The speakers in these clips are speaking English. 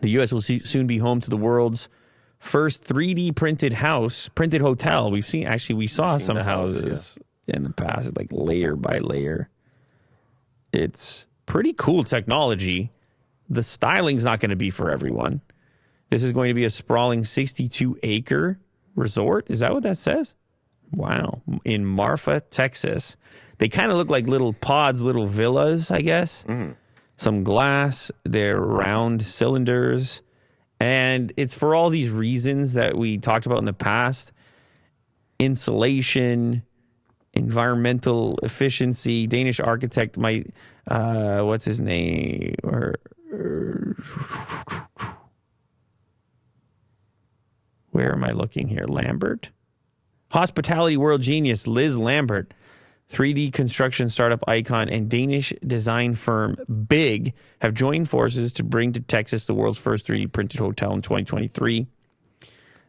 The U.S. will soon be home to the world's first 3D printed hotel. We saw some houses in the past, like layer by layer. It's pretty cool technology. The styling's not going to be for everyone. This is going to be a sprawling 62-acre resort. Is that what that says? Wow. In Marfa, Texas. They kind of look like little pods, little villas, I guess. Mm. Some glass. They're round cylinders. And it's for all these reasons that we talked about in the past. Insulation, environmental efficiency. Danish architect might, what's his name? Where am I looking here? Lambert? Hospitality world genius Liz Lambert, 3D construction startup icon, and Danish design firm Big have joined forces to bring to Texas the world's first 3D printed hotel in 2023.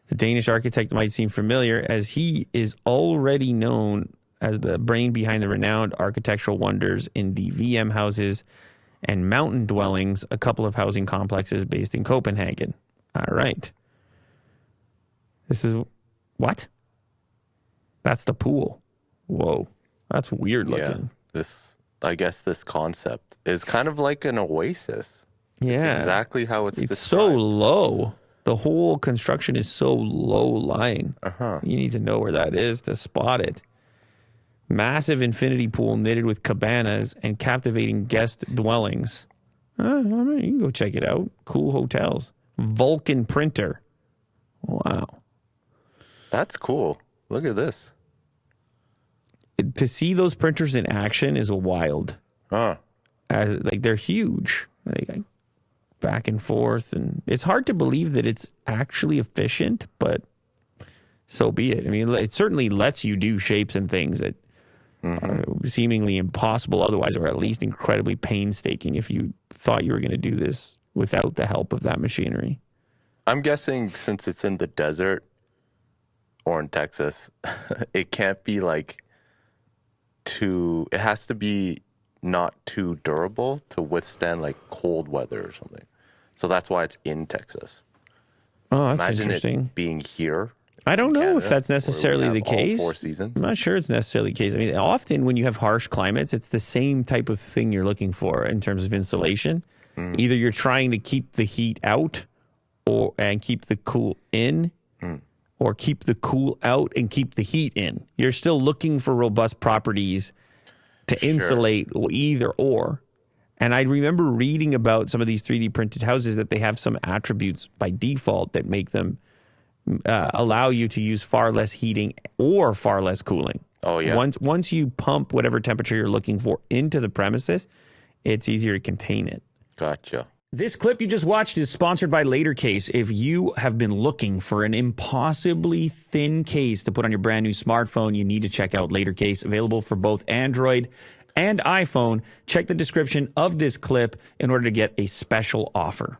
The Danish architect might seem familiar as he is already known as the brain behind the renowned architectural wonders in the VM houses and mountain dwellings, a couple of housing complexes based in Copenhagen. All right. This is what? That's the pool. Whoa. That's weird looking. Yeah, I guess this concept is kind of like an oasis. Yeah. It's exactly how it's described. So low. The whole construction is so low lying. Uh-huh. You need to know where that is to spot it. Massive infinity pool knitted with cabanas and captivating guest dwellings. You can go check it out. Cool hotels. Vulcan printer. Wow. That's cool. Look at this. To see those printers in action is wild. They're huge. Back and forth, and it's hard to believe that it's actually efficient, but so be it. I mean, it certainly lets you do shapes and things that are seemingly impossible otherwise, or at least incredibly painstaking if you thought you were going to do this without the help of that machinery. I'm guessing since it's in the desert or in Texas, it can't be it has to be not too durable to withstand cold weather or something. So that's why it's in Texas. Oh, that's Imagine interesting. It being here. I don't know if that's necessarily the case. All 4 seasons. I'm not sure it's necessarily the case. I mean, often when you have harsh climates, it's the same type of thing you're looking for in terms of insulation. Either you're trying to keep the heat out and keep the cool in, or keep the cool out and keep the heat in. You're still looking for robust properties to insulate either or. And I remember reading about some of these 3D printed houses that they have some attributes by default that make them allow you to use far less heating or far less cooling. Oh, yeah. Once you pump whatever temperature you're looking for into the premises, it's easier to contain it. Gotcha. This clip you just watched is sponsored by LaterCase. If you have been looking for an impossibly thin case to put on your brand new smartphone, you need to check out LaterCase, available for both Android and iPhone. Check the description of this clip in order to get a special offer.